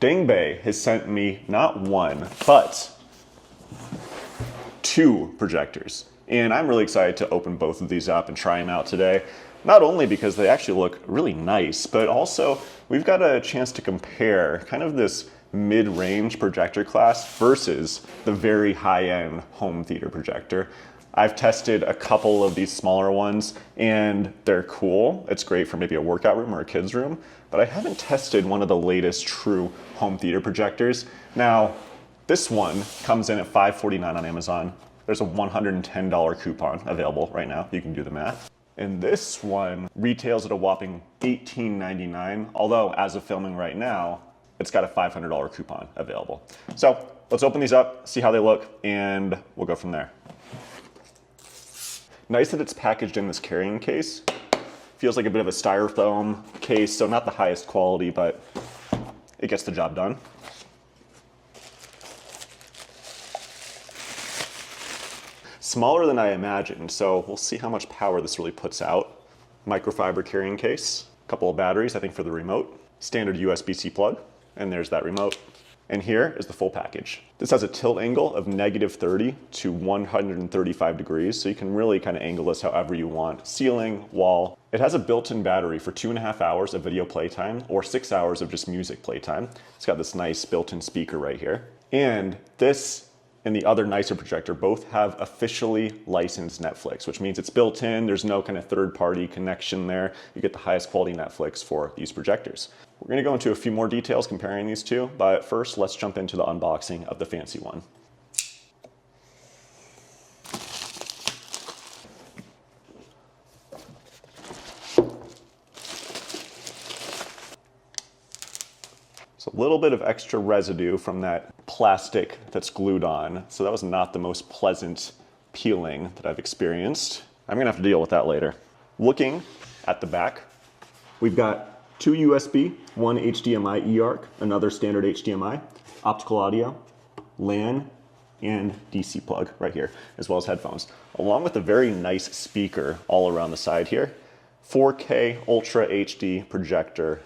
Dengbei has sent me not one, but two projectors. And I'm really excited to open both of these up and try them out today. Not only because they actually look really nice, but also we've got a chance to compare kind of this mid-range projector class versus the very high-end home theater projector. I've tested a couple of these smaller ones and they're cool. It's great for maybe a workout room or a kid's room, but I haven't tested one of the latest true home theater projectors. Now, this one comes in at $549 on Amazon. There's a $110 coupon available right now. You can do the math. And this one retails at a whopping $18.99, although as of filming right now, it's got a $500 coupon available. So let's open these up, see how they look, and we'll go from there. Nice that it's packaged in this carrying case. Feels like a bit of a styrofoam case, so not the highest quality, but it gets the job done. Smaller than I imagined, so we'll see how much power this really puts out. Microfiber carrying case, a couple of batteries, I think for the remote, standard USB-C plug, and there's that remote. And here is the full package. This has a tilt angle of -30 to 135 degrees, so you can really kind of angle this however you want. Ceiling, wall. It has a built-in battery for 2.5 hours of video playtime or 6 hours of just music playtime. It's got this nice built-in speaker right here. And this and the other nicer projector both have officially licensed Netflix, which means it's built in, there's no kind of third-party connection there. You get the highest quality Netflix for these projectors. We're gonna go into a few more details comparing these two, but first let's jump into the unboxing of the fancy one. A little bit of extra residue from that plastic that's glued on. So that was not the most pleasant peeling that I've experienced. I'm gonna have to deal with that later. Looking at the back, we've got two USB, one HDMI eARC, another standard HDMI, optical audio, LAN, and DC plug right here, as well as headphones, along with a very nice speaker all around the side here. 4K Ultra HD projector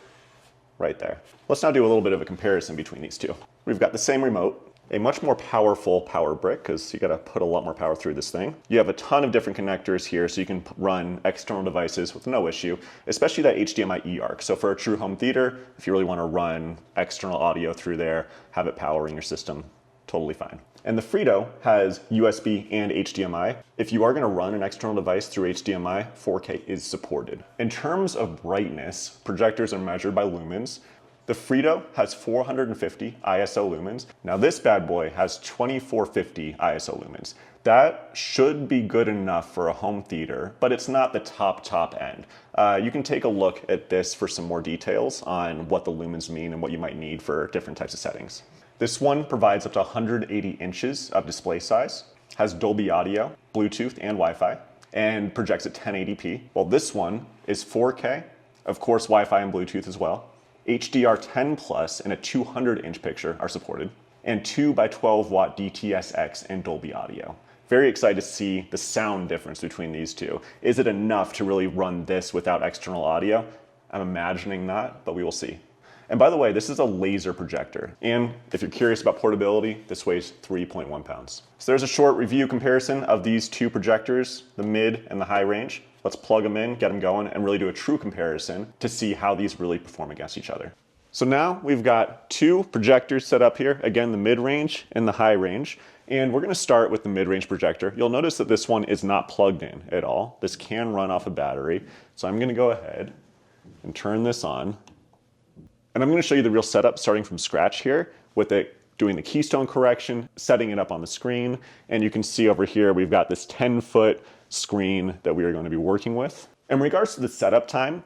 right there. Let's now do a little bit of a comparison between these two. We've got the same remote, a much more powerful power brick because you gotta put a lot more power through this thing. You have a ton of different connectors here so you can run external devices with no issue, especially that HDMI eARC. So for a true home theater, if you really wanna run external audio through there, have it powering your system, totally fine. And the Freedo has USB and HDMI. If you are gonna run an external device through HDMI, 4K is supported. In terms of brightness, projectors are measured by lumens. The Freedo has 450 ISO lumens. Now this bad boy has 2450 ISO lumens. That should be good enough for a home theater, but it's not the top end. You can take a look at this for some more details on what the lumens mean and what you might need for different types of settings. This one provides up to 180 inches of display size, has Dolby Audio, Bluetooth, and Wi-Fi, and projects at 1080p. While this one is 4K, of course Wi-Fi and Bluetooth as well. HDR10 Plus and a 200-inch picture are supported, and 2x12 watt DTS:X and Dolby Audio. Very excited to see the sound difference between these two. Is it enough to really run this without external audio? I'm imagining not, but we will see. And by the way, this is a laser projector. And if you're curious about portability, this weighs 3.1 pounds. So there's a short review comparison of these two projectors, the mid and the high range. Let's plug them in, get them going, and really do a true comparison to see how these really perform against each other. So now we've got two projectors set up here. Again, the mid-range and the high range. And we're gonna start with the mid-range projector. You'll notice that this one is not plugged in at all. This can run off a battery. So I'm gonna go ahead and turn this on. And I'm gonna show you the real setup starting from scratch here with it doing the keystone correction, setting it up on the screen. And you can see over here, we've got this 10-foot screen that we are going to be working with. In regards to the setup time,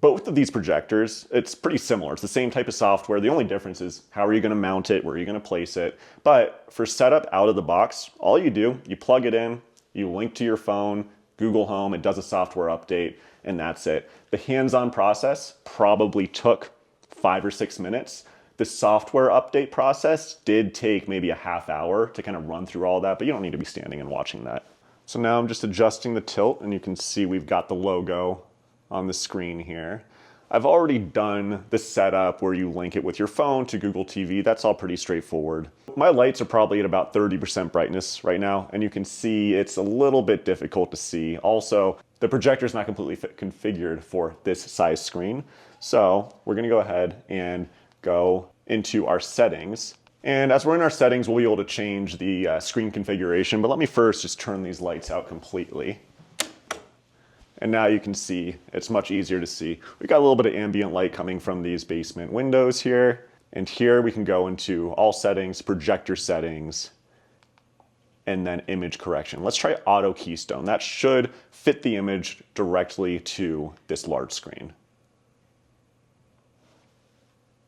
both of these projectors, it's pretty similar. It's the same type of software. The only difference is how are you gonna mount it, where are you gonna place it. But for setup out of the box, all you do, you plug it in, you link to your phone, Google Home, it does a software update, and that's it. The hands-on process probably took 5 or 6 minutes. The software update process did take maybe a half hour to kind of run through all that, but you don't need to be standing and watching that. So now I'm just adjusting the tilt and you can see we've got the logo on the screen here. I've already done the setup where you link it with your phone to Google TV. That's all pretty straightforward. My lights are probably at about 30% brightness right now, and you can see it's a little bit difficult to see. Also, the projector is not completely configured for this size screen. So we're gonna go ahead and go into our settings. And as we're in our settings, we'll be able to change the screen configuration, but let me first just turn these lights out completely. And now you can see, it's much easier to see. We got a little bit of ambient light coming from these basement windows here. And here we can go into all settings, projector settings, and then image correction. Let's try auto keystone. That should fit the image directly to this large screen.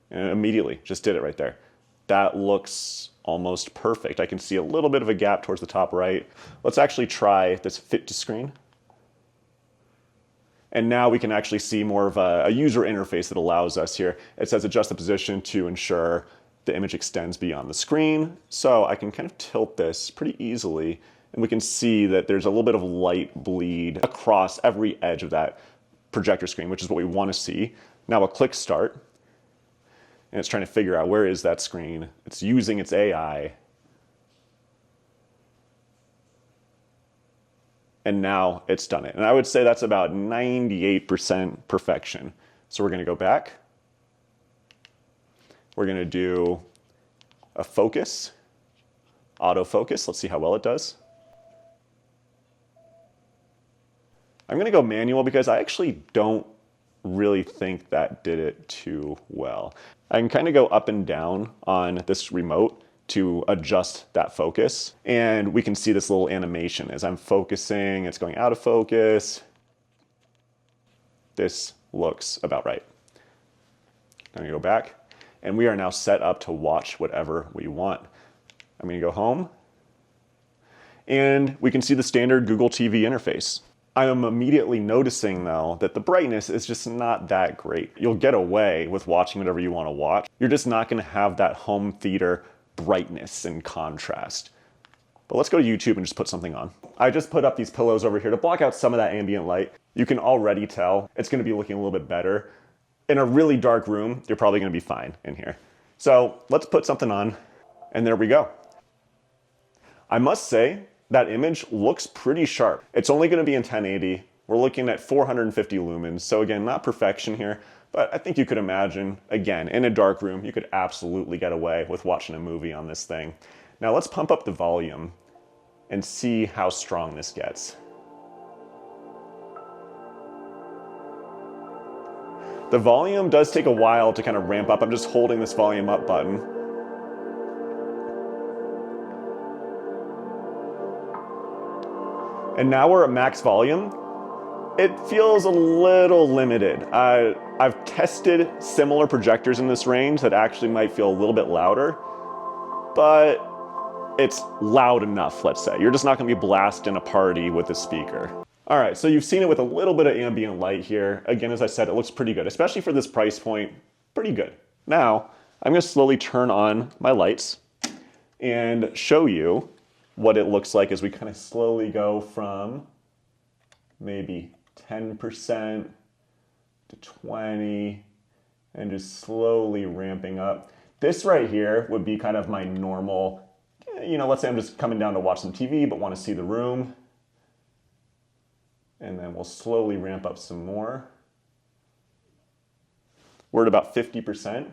And immediately, just did it right there. That looks almost perfect. I can see a little bit of a gap towards the top right. Let's actually try this fit to screen. And now we can actually see more of a user interface that allows us here. It says adjust the position to ensure the image extends beyond the screen. So I can kind of tilt this pretty easily, and we can see that there's a little bit of light bleed across every edge of that projector screen, which is what we want to see. Now I'll click start, and it's trying to figure out where is that screen. It's using its AI. And now it's done it. And I would say that's about 98% perfection. So we're gonna go back. We're gonna do a focus, autofocus. Let's see how well it does. I'm gonna go manual because I actually don't really think that did it too well. I can kind of go up and down on this remote to adjust that focus. And we can see this little animation as I'm focusing, it's going out of focus. This looks about right. I'm gonna go back, and we are now set up to watch whatever we want. I'm gonna go home, and we can see the standard Google TV interface. I am immediately noticing though that the brightness is just not that great. You'll get away with watching whatever you wanna watch. You're just not gonna have that home theater brightness and contrast. But let's go to YouTube and just put something on. I just put up these pillows over here to block out some of that ambient light. You can already tell it's gonna be looking a little bit better. In a really dark room, you're probably gonna be fine in here. So let's put something on, and there we go. I must say, that image looks pretty sharp. It's only gonna be in 1080. We're looking at 450 lumens. So again, not perfection here, but I think you could imagine, again, in a dark room, you could absolutely get away with watching a movie on this thing. Now let's pump up the volume and see how strong this gets. The volume does take a while to kind of ramp up. I'm just holding this volume up button. And now we're at max volume. It feels a little limited. I've tested similar projectors in this range that actually might feel a little bit louder, but it's loud enough, let's say. You're just not gonna be blasting a party with a speaker. All right, so you've seen it with a little bit of ambient light here. Again, as I said, it looks pretty good, especially for this price point, pretty good. Now, I'm gonna slowly turn on my lights and show you what it looks like as we kind of slowly go from maybe 10% to 20 and just slowly ramping up. This right here would be kind of my normal, let's say I'm just coming down to watch some TV but want to see the room. And then we'll slowly ramp up some more. We're at about 50%.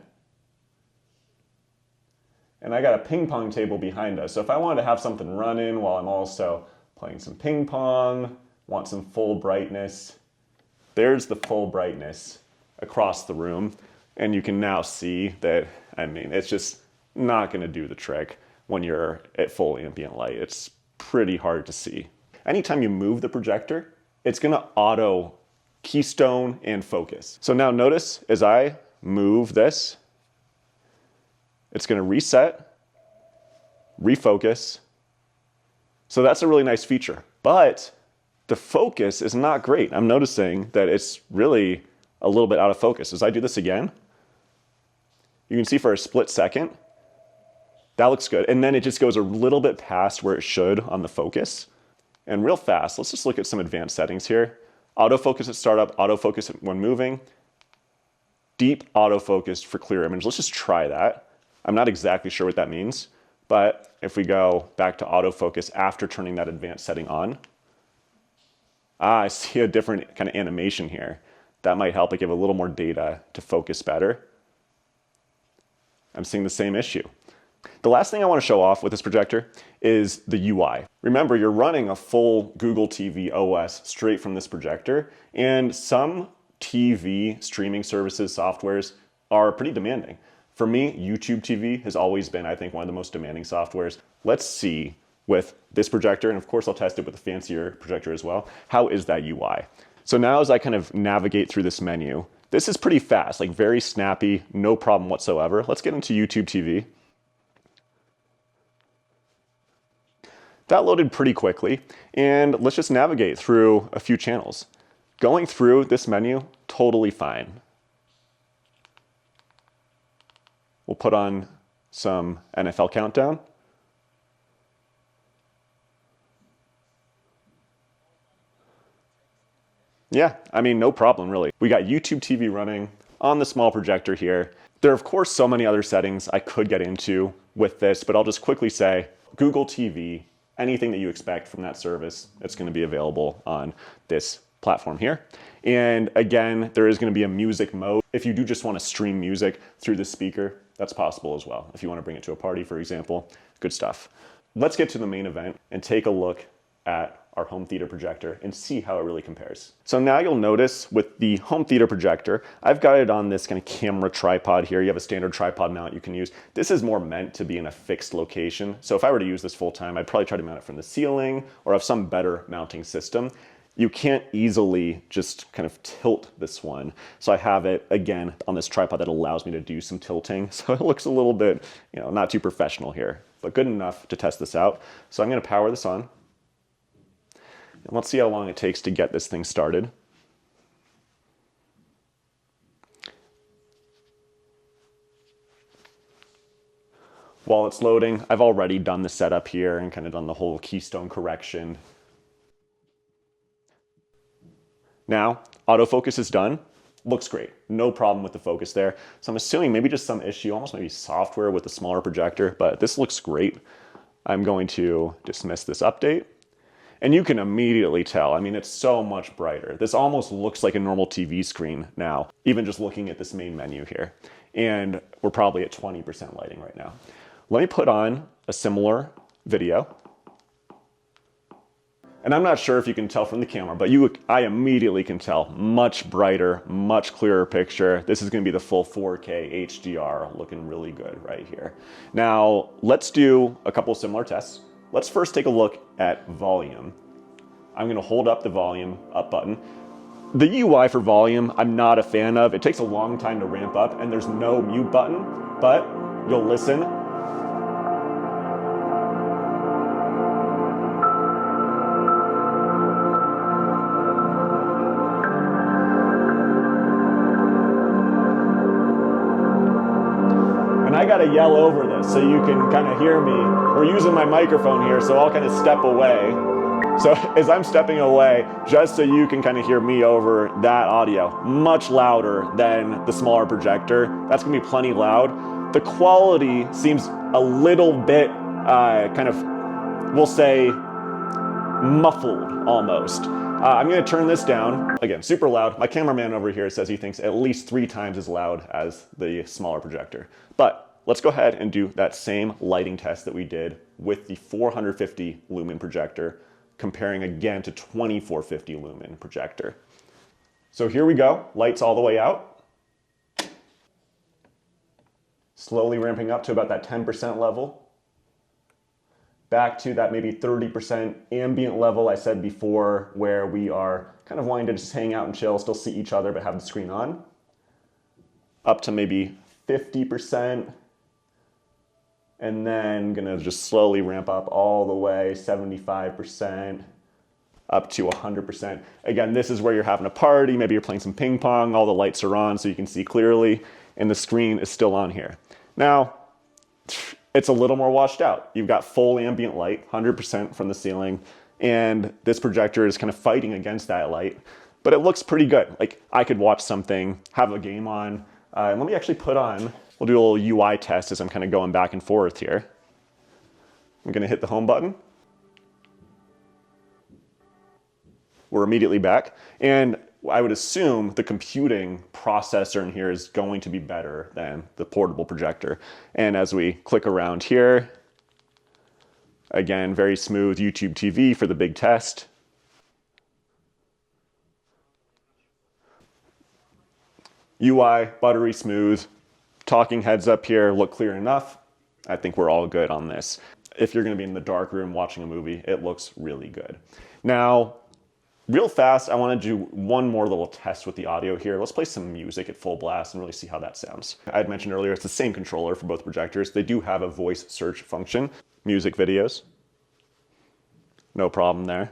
And I got a ping pong table behind us. So if I wanted to have something running while I'm also playing some ping pong, want some full brightness, there's the full brightness across the room. And you can now see that, it's just not gonna do the trick when you're at full ambient light. It's pretty hard to see. Anytime you move the projector, it's gonna auto keystone and focus. So now notice as I move this, it's gonna reset, refocus. So that's a really nice feature, but the focus is not great. I'm noticing that it's really a little bit out of focus. As I do this again, you can see for a split second, that looks good. And then it just goes a little bit past where it should on the focus. And real fast, let's just look at some advanced settings here. Autofocus at startup, autofocus when moving. deep autofocus for clear image. Let's just try that. I'm not exactly sure what that means, but if we go back to autofocus after turning that advanced setting on, I see a different kind of animation here. That might help it give a little more data to focus better. I'm seeing the same issue. The last thing I want to show off with this projector is the UI. Remember, you're running a full Google TV OS straight from this projector, and some TV streaming services, softwares are pretty demanding. For me, YouTube TV has always been, I think, one of the most demanding softwares. Let's see with this projector, and of course I'll test it with a fancier projector as well, how is that UI? So now as I kind of navigate through this menu, this is pretty fast, like very snappy, no problem whatsoever. Let's get into YouTube TV. That loaded pretty quickly, and let's just navigate through a few channels. Going through this menu, totally fine. We'll put on some NFL Countdown. Yeah, I mean, no problem really. We got YouTube TV running on the small projector here. There are of course so many other settings I could get into with this, but I'll just quickly say Google TV, anything that you expect from that service, it's going to be available on this platform here. And again, there is going to be a music mode. If you do just want to stream music through the speaker, that's possible as well. If you want to bring it to a party, for example, good stuff. Let's get to the main event and take a look at our home theater projector and see how it really compares. So now you'll notice with the home theater projector, I've got it on this kind of camera tripod here. You have a standard tripod mount you can use. This is more meant to be in a fixed location. So if I were to use this full time, I'd probably try to mount it from the ceiling or have some better mounting system. You can't easily just kind of tilt this one. So I have it again on this tripod that allows me to do some tilting. So it looks a little bit, not too professional here, but good enough to test this out. So I'm going to power this on. And let's see how long it takes to get this thing started. While it's loading, I've already done the setup here and kind of done the whole keystone correction. Now, autofocus is done. Looks great. No problem with the focus there. So I'm assuming maybe just some issue, almost maybe software with the smaller projector, but this looks great. I'm going to dismiss this update. And you can immediately tell, I mean, it's so much brighter. This almost looks like a normal TV screen now, even just looking at this main menu here. And we're probably at 20% lighting right now. Let me put on a similar video. And I'm not sure if you can tell from the camera, but I immediately can tell much brighter, much clearer picture. This is going to be the full 4K HDR, looking really good right here. Now, let's do a couple of similar tests. Let's first take a look at volume. I'm going to hold up the volume up button. The UI for volume, I'm not a fan of. It takes a long time to ramp up, and there's no mute button, but you'll listen. I gotta yell over this so you can kind of hear me. We're using my microphone here, so I'll kind of step away. So as I'm stepping away, just so you can kind of hear me over that audio, much louder than the smaller projector. That's gonna be plenty loud. The quality seems a little bit kind of, we'll say, muffled almost. I'm going to turn this down. Again, super loud. My cameraman over here says he thinks at least 3 times as loud as the smaller projector. But let's go ahead and do that same lighting test that we did with the 450 lumen projector, comparing again to 2450 lumen projector. So here we go. Lights all the way out. Slowly ramping up to about that 10% level. Back to that maybe 30% ambient level I said before, where we are kind of wanting to just hang out and chill, still see each other, but have the screen on. Up to maybe 50%. And then gonna just slowly ramp up all the way, 75%, up to 100%. Again, this is where you're having a party, maybe you're playing some ping pong, all the lights are on so you can see clearly, and the screen is still on here. Now, it's a little more washed out. You've got full ambient light, 100% from the ceiling, and this projector is kind of fighting against that light, but it looks pretty good. Like I could watch something, have a game on, Let me actually put on, we'll do a little UI test as I'm kind of going back and forth here. I'm gonna hit the home button. We're immediately back. And I would assume the computing processor in here is going to be better than the portable projector. And as we click around here, again, very smooth YouTube TV for the big test. UI, buttery smooth. Talking heads up here look clear enough. I think we're all good on this. If you're gonna be in the dark room watching a movie, it looks really good. Now, real fast, I want to do one more little test with the audio here. Let's play some music at full blast and really see how that sounds. I had mentioned earlier, it's the same controller for both projectors. They do have a voice search function. Music videos. No problem there.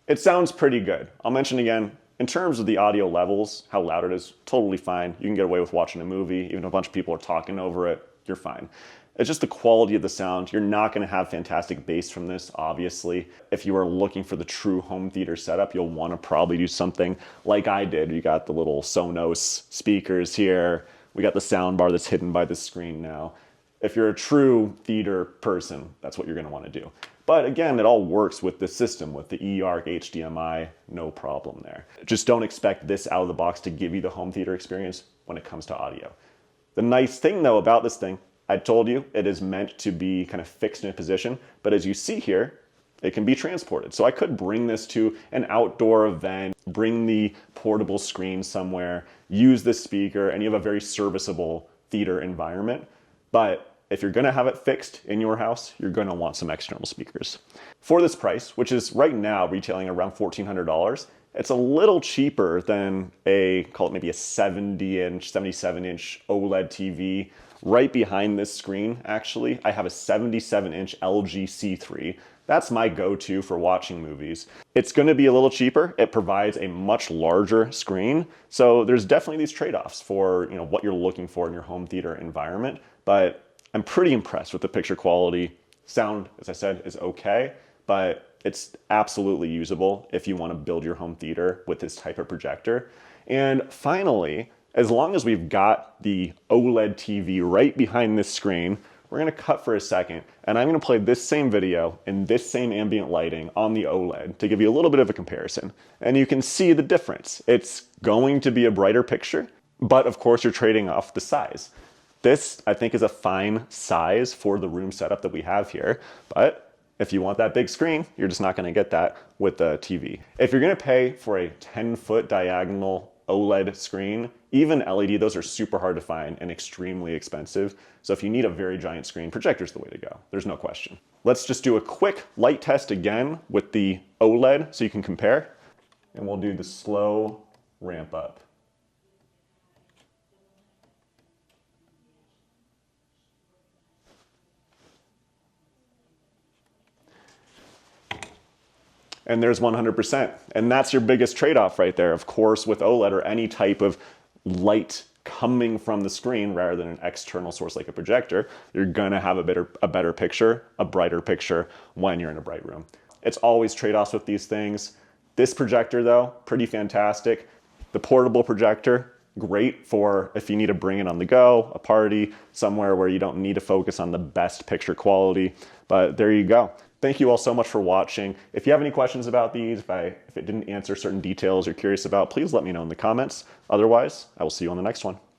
It sounds pretty good. I'll mention again, in terms of the audio levels, how loud it is, totally fine. You can get away with watching a movie, even if a bunch of people are talking over it, you're fine. It's just the quality of the sound. You're not gonna have fantastic bass from this, obviously. If you are looking for the true home theater setup, you'll wanna probably do something like I did. You got the little Sonos speakers here. We got the sound bar that's hidden by the screen now. If you're a true theater person, that's what you're gonna wanna do. But again, it all works with the system, with the eARC, HDMI, no problem there. Just don't expect this out of the box to give you the home theater experience when it comes to audio. The nice thing though about this thing, I told you, it is meant to be kind of fixed in a position, but as you see here, it can be transported. So I could bring this to an outdoor event, bring the portable screen somewhere, use this speaker, and you have a very serviceable theater environment. But if you're gonna have it fixed in your house, you're gonna want some external speakers. For this price, which is right now retailing around $1,400, it's a little cheaper than call it maybe a 70-inch, 77-inch OLED TV. Right behind this screen, actually, I have a 77-inch LG C3. That's my go-to for watching movies. It's gonna be a little cheaper. It provides a much larger screen. So there's definitely these trade-offs for what you're looking for in your home theater environment. But I'm pretty impressed with the picture quality. Sound, as I said, is okay, but it's absolutely usable if you want to build your home theater with this type of projector. And finally, as long as we've got the OLED TV right behind this screen, we're gonna cut for a second, and I'm gonna play this same video in this same ambient lighting on the OLED to give you a little bit of a comparison. And you can see the difference. It's going to be a brighter picture, but of course you're trading off the size. This, I think, is a fine size for the room setup that we have here, but if you want that big screen, you're just not gonna get that with the TV. If you're gonna pay for a 10-foot diagonal OLED screen, even LED, those are super hard to find and extremely expensive. So if you need a very giant screen, projector's the way to go. There's no question. Let's just do a quick light test again with the OLED so you can compare, and we'll do the slow ramp up. And there's 100%. And that's your biggest trade-off right there. Of course, with OLED or any type of light coming from the screen rather than an external source like a projector, you're gonna have a better picture, a brighter picture when you're in a bright room. It's always trade-offs with these things. This projector though, pretty fantastic. The portable projector, great for if you need to bring it on the go, a party, somewhere where you don't need to focus on the best picture quality. But there you go. Thank you all so much for watching. If you have any questions about these, if it didn't answer certain details you're curious about, please let me know in the comments. Otherwise, I will see you on the next one.